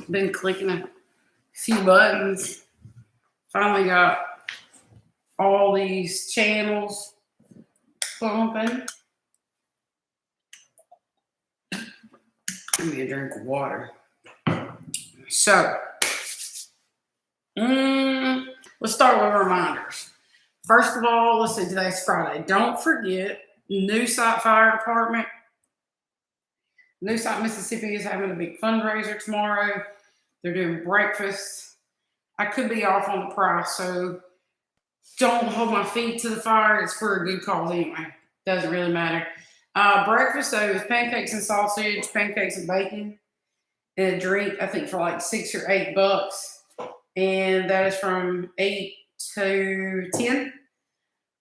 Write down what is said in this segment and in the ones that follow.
Been clicking a few buttons. Finally got all these channels pumping. Give me a drink of water. So, let's start with reminders. First of all, let's see, today's Friday. Don't forget, New Site Fire Department, New Site, Mississippi is having a big fundraiser tomorrow. They're doing breakfast. I could be off on the price, so don't hold my feet to the fire. It's for a good cause anyway. Doesn't really matter. Breakfast, though, is pancakes and sausage, pancakes and bacon, and a drink, I think, for like $6 or $8. And that is from 8 to 10.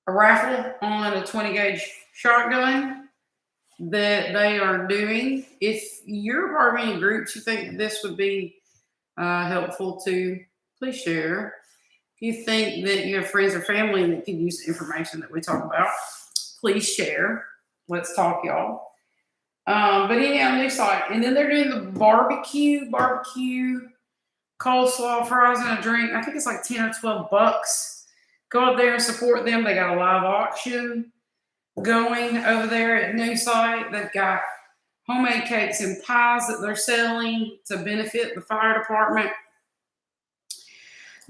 A raffle on a 20 gauge shotgun that they are doing. If you're part of any groups you think this would be helpful to, please share. If you think that you have friends or family that could use the information that we talk about, please share. Let's talk, y'all. But anyhow, new site. And then they're doing the barbecue, coleslaw, fries, and a drink. I think it's like 10 or $12. Go out there and support them. They got a live auction going over there at New Site. They've got homemade cakes and pies that they're selling to benefit the fire department.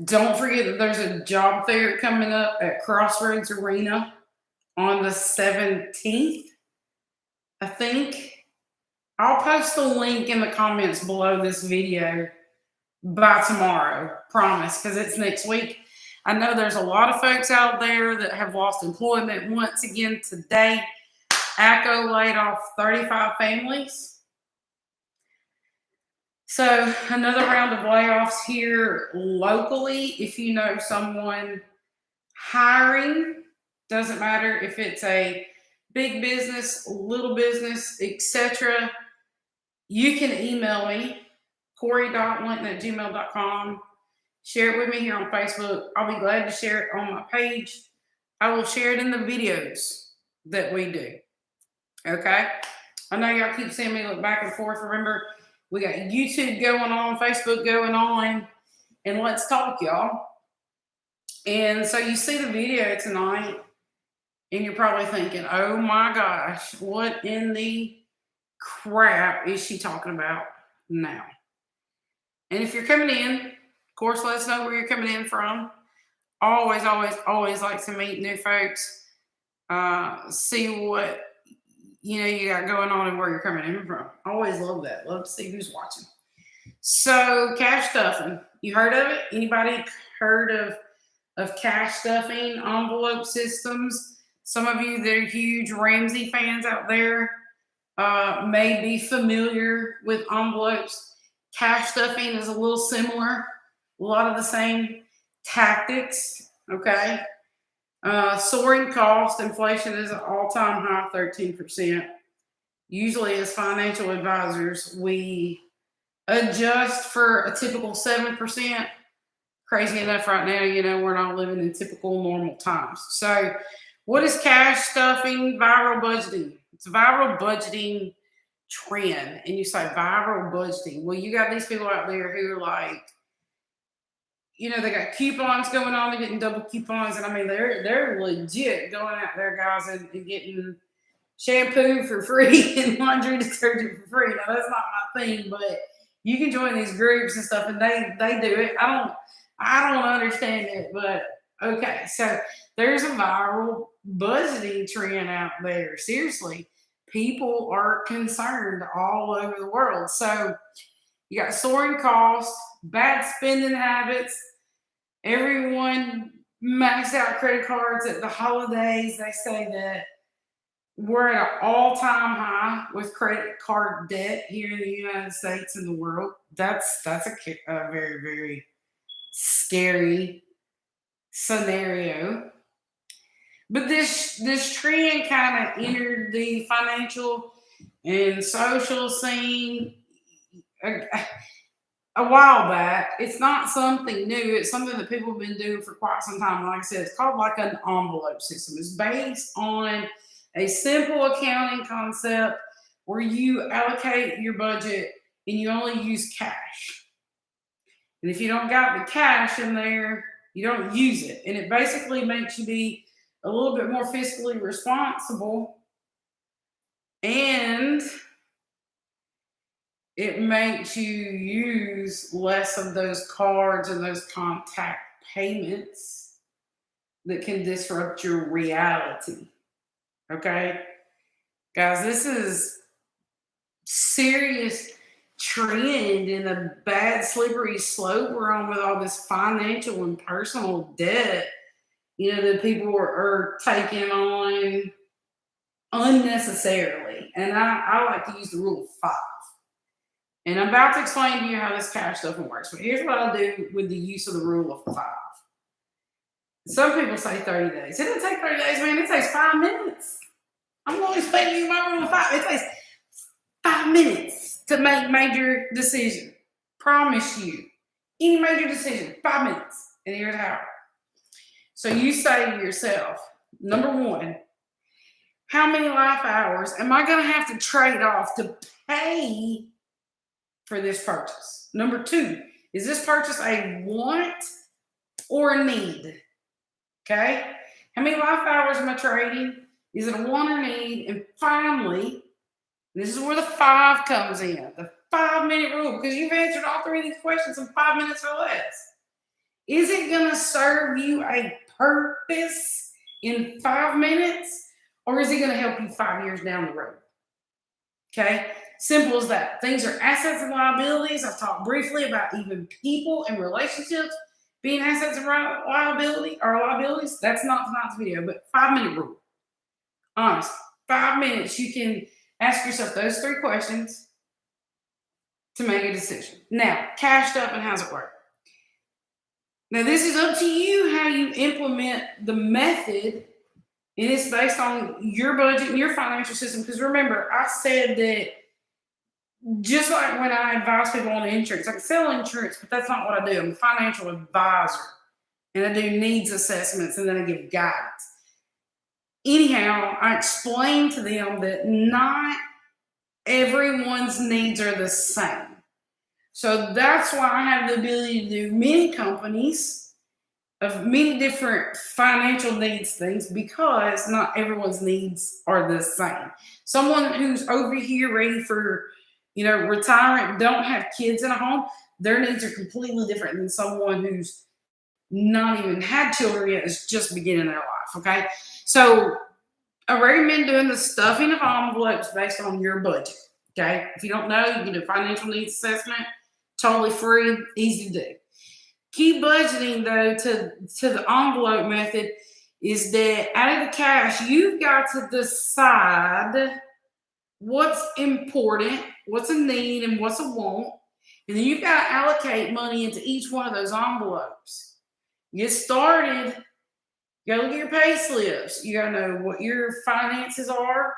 Don't forget that there's a job fair coming up at Crossroads Arena on the 17th, I think. I'll post the link in the comments below this video by tomorrow, promise, because it's next week. I know there's a lot of folks out there that have lost employment. Once again today, ACO laid off 35 families. So another round of layoffs here locally. If you know someone hiring, doesn't matter if it's a big business, little business, etc., you can email me, corey.linton@gmail.com. Share it with me here on Facebook. I'll be glad to share it on my page. I will share it in the videos that we do. Okay? I know y'all keep seeing me look back and forth. Remember, we got YouTube going on, Facebook going on, and let's talk, y'all. And so you see the video tonight, and you're probably thinking, oh my gosh, what in the crap is she talking about now? And if you're coming in, of course, let us know where you're coming in from. Always like to meet new folks. See what you got going on and where you're coming in from. Always love that. Love to see who's watching. So cash stuffing. You heard of it? Anybody heard of cash stuffing envelope systems? Some of you that are huge Ramsey fans out there may be familiar with envelopes. Cash stuffing is a little similar. A lot of the same tactics, okay? Soaring cost, inflation is an all-time high, 13%. Usually as financial advisors, we adjust for a typical 7%. Crazy enough right now, we're not living in typical normal times. So what is cash stuffing? Viral budgeting. It's a viral budgeting trend. And you say viral budgeting. Well, you got these people out there who are like, they got coupons going on. They're getting double coupons. And I mean, they're legit going out there, guys, and getting shampoo for free and laundry detergent for free. Now, that's not my thing, but you can join these groups and stuff, and they do it. I don't understand it, but okay. So there's a viral budgeting trend out there. Seriously, people are concerned all over the world. So you got soaring costs, bad spending habits. Everyone maxed out credit cards at the holidays. They say that we're at an all-time high with credit card debt here in the United States and the world. That's a very, very scary scenario. But this trend kind of entered the financial and social scene a while back. It's not something new. It's something that people have been doing for quite some time. Like I said, it's called like an envelope system. It's based on a simple accounting concept where you allocate your budget and you only use cash. And if you don't got the cash in there, you don't use it. And it basically makes you be a little bit more fiscally responsible, and it makes you use less of those cards and those contact payments that can disrupt your reality. Okay? Guys, this is serious trend in a bad slippery slope we're on with all this financial and personal debt, that people are taking on unnecessarily. And I like to use the rule of 5. And I'm about to explain to you how this cash stuff works. But here's what I do with the use of the rule of 5. Some people say 30 days. It doesn't take 30 days, man. It takes 5 minutes. I'm going to explain to you my rule of 5. It takes 5 minutes to make major decision. Promise you. Any major decision, 5 minutes. And here's how. So you say to yourself, number 1, how many life hours am I going to have to trade off to pay for this purchase? Number 2, is this purchase a want or a need? Okay? How many life hours am I trading? Is it a want or need? And finally, this is where the 5 comes in, the 5-minute rule, because you've answered all 3 of these questions in 5 minutes or less. Is it going to serve you a purpose in 5 minutes, or is it going to help you 5 years down the road? Okay? Simple as that. Things are assets and liabilities. I've talked briefly about even people and relationships being assets and liabilities. That's not tonight's video, but 5-minute rule. Honest. 5 minutes, you can ask yourself those 3 questions to make a decision. Now, cash stuff and how's it work? Now, this is up to you how you implement the method, and it's based on your budget and your financial system. Because remember, I said that just like when I advise people on insurance, I can sell insurance, but that's not what I do. I'm a financial advisor, and I do needs assessments, and then I give guidance. Anyhow, I explain to them that not everyone's needs are the same. So that's why I have the ability to do many companies of many different financial needs things, because not everyone's needs are the same. Someone who's over here ready for retirement, don't have kids in a home, their needs are completely different than someone who's not even had children yet, is just beginning their life. Okay, so I recommend doing the stuffing of envelopes based on your budget. Okay, if you don't know, you can do a financial needs assessment, totally free, easy to do. Key budgeting though to the envelope method is that out of the cash, you've got to decide what's important, what's a need, and what's a want. And then you've got to allocate money into each one of those envelopes. Get started. You got to look at your pay slips. You got to know what your finances are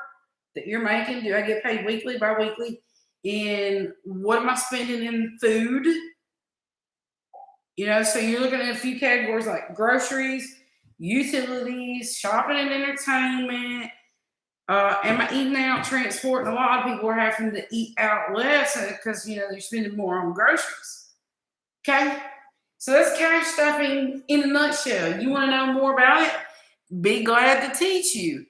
that you're making. Do I get paid weekly, bi-weekly? And what am I spending in food? So you're looking at a few categories like groceries, utilities, shopping and entertainment. Am I eating out, transport? And a lot of people are having to eat out less because, they're spending more on groceries. Okay? So that's cash stuffing in a nutshell. You want to know more about it? Be glad to teach you.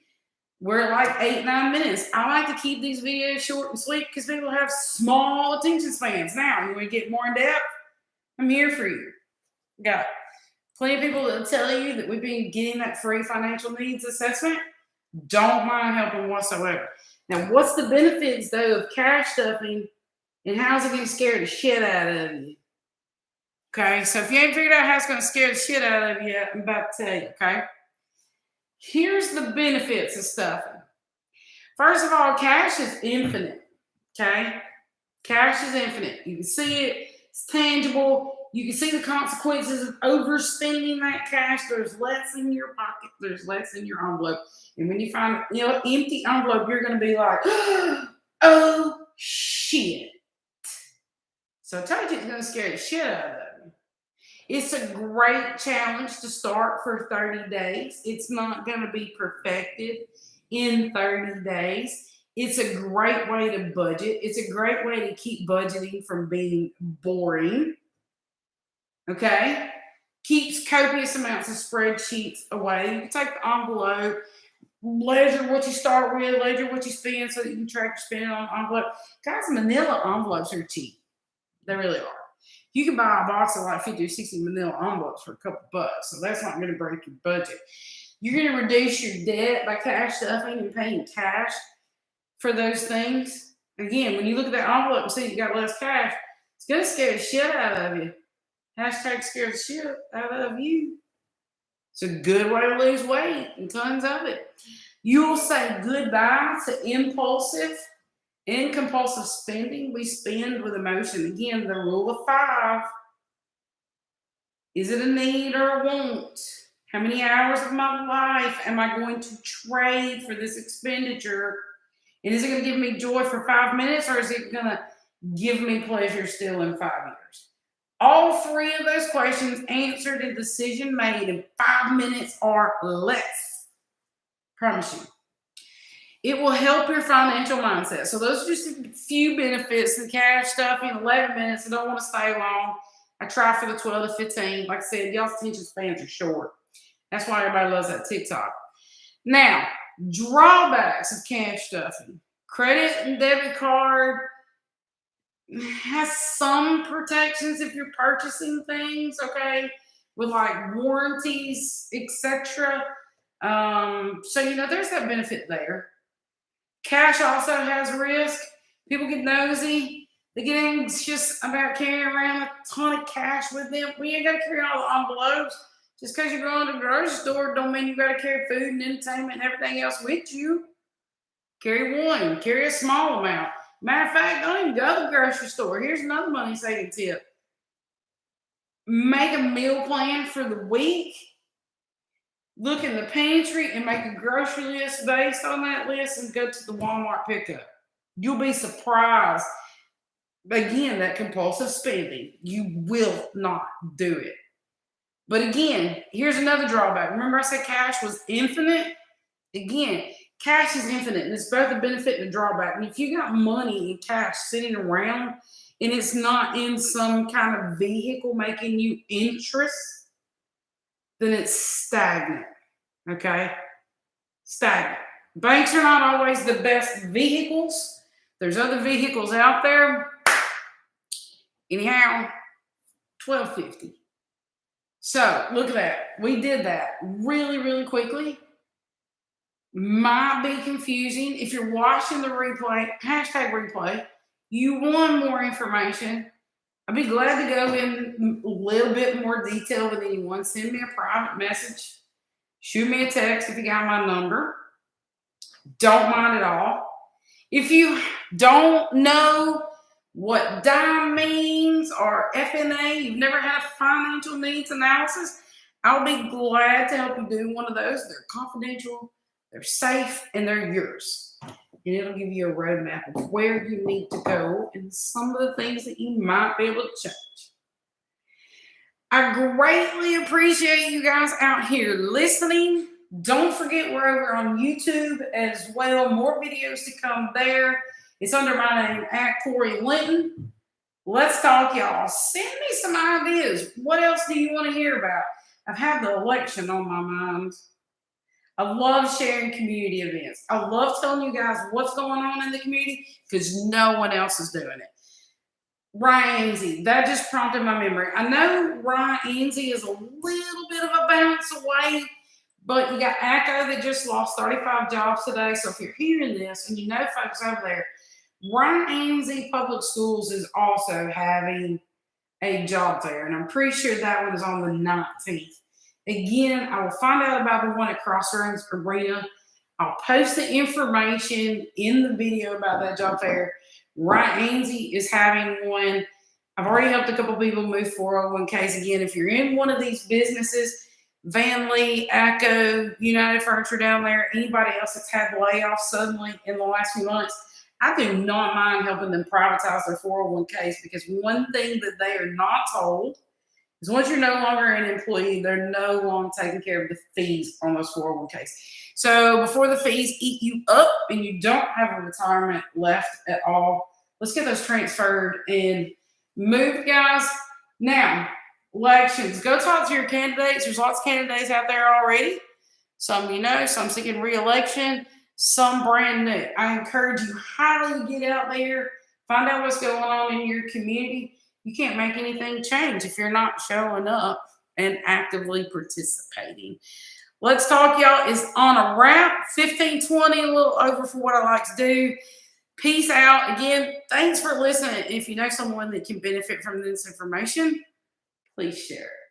We're like 8-9 minutes. I like to keep these videos short and sweet because people have small attention spans. Now, you want to get more in depth? I'm here for you. Got plenty of people that will tell you that we've been getting that free financial needs assessment. Don't mind helping whatsoever. Now, what's the benefits, though, of cash stuffing, and how's it going to scare the shit out of you? Okay, so if you ain't figured out how it's going to scare the shit out of you, I'm about to tell you, okay? Here's the benefits of stuffing. First of all, cash is infinite, okay? Cash is infinite. You can see it. It's tangible. You can see the consequences of overspending that cash. There's less in your pocket. There's less in your envelope. And when you find an empty envelope, you're going to be like, oh, shit. So I told you it's going to scare the shit out of you. It's a great challenge to start for 30 days. It's not going to be perfected in 30 days. It's a great way to budget. It's a great way to keep budgeting from being boring. Okay? Keeps copious amounts of spreadsheets away. You can take the envelope, ledger what you start with, ledger what you spend so that you can track your spending on envelope. Guys, manila envelopes are cheap. They really are. You can buy a box of like 50 or 60 manila envelopes for a couple bucks, so that's not going to break your budget. You're going to reduce your debt by cash stuffing and paying cash for those things. Again, when you look at that envelope and see you got less cash, it's going to scare the shit out of you. Hashtag scare the shit out of you. It's a good way to lose weight and tons of it. You'll say goodbye to impulsive and compulsive spending. We spend with emotion. Again, the rule of 5. Is it a need or a want? How many hours of my life am I going to trade for this expenditure? And is it going to give me joy for 5 minutes, or is it going to give me pleasure still in 5 years? All 3 of those questions answered and decision made in 5 minutes or less. Promise you. It will help your financial mindset. So those are just a few benefits. The cash stuff in 11 minutes. I don't want to stay long. I try for the 12 to 15. Like I said, y'all's attention spans are short. That's why everybody loves that TikTok. Now, drawbacks of cash stuffing. Credit and debit card has some protections if you're purchasing things, okay, with like warranties, etc. So there's that benefit there. Cash also has risk. People get nosy. They get anxious about carrying around a ton of cash with them. We ain't got to carry all the envelopes. Just because you're going to the grocery store don't mean you got to carry food and entertainment and everything else with you. Carry one. Carry a small amount. Matter of fact, don't even go to the grocery store. Here's another money saving tip. Make a meal plan for the week. Look in the pantry and make a grocery list based on that list and go to the Walmart pickup. You'll be surprised. Again, that compulsive spending. You will not do it. But again, here's another drawback. Remember I said cash was infinite? Again, cash is infinite, and it's both a benefit and a drawback. And if you got money and cash sitting around and it's not in some kind of vehicle making you interest, then it's stagnant. Okay? Stagnant. Banks are not always the best vehicles. There's other vehicles out there. Anyhow, $12.50. So look at that. We did that really, really quickly. Might be confusing. If you're watching the replay, hashtag replay, you want more information, I'd be glad to go in a little bit more detail with anyone. Send me a private message. Shoot me a text if you got my number. Don't mind at all. If you don't know what DIME means or FNA, you've never had a financial needs analysis, I'll be glad to help you do one of those. They're confidential, they're safe, and they're yours. And it'll give you a roadmap of where you need to go and some of the things that you might be able to change. I greatly appreciate you guys out here listening. Don't forget we're over on YouTube as well. More videos to come there. It's under my name, @Corey Linton. Let's talk, y'all. Send me some ideas. What else do you want to hear about? I've had the election on my mind. I love sharing community events. I love telling you guys what's going on in the community because no one else is doing it. Ryan Ainsley, that just prompted my memory. I know Ryan Ainsley is a little bit of a bounce away, but you got ACO that just lost 35 jobs today. So if you're hearing this and you know folks over there, Ryan Ainsley Public Schools is also having a job fair, and I'm pretty sure that one is on the 19th. Again, I will find out about the one at Crossroads Arena. I'll post the information in the video about that job fair. Ryan Ainsley is having one. I've already helped a couple people move 401ks. Again, if you're in one of these businesses, Van Lee, ACO, United Furniture down there, anybody else that's had layoffs suddenly in the last few months, I do not mind helping them privatize their 401ks because one thing that they are not told is once you're no longer an employee, they're no longer taking care of the fees on those 401ks. So before the fees eat you up and you don't have a retirement left at all, let's get those transferred and moved, guys. Now, elections. Go talk to your candidates. There's lots of candidates out there already. Some you know, some seeking re-election, some brand new. I encourage you highly to get out there, find out what's going on in your community. You can't make anything change if you're not showing up and actively participating. Let's Talk, y'all, is on a wrap. 15:20, a little over for what I like to do. Peace out. Again, thanks for listening. If you know someone that can benefit from this information, please share it.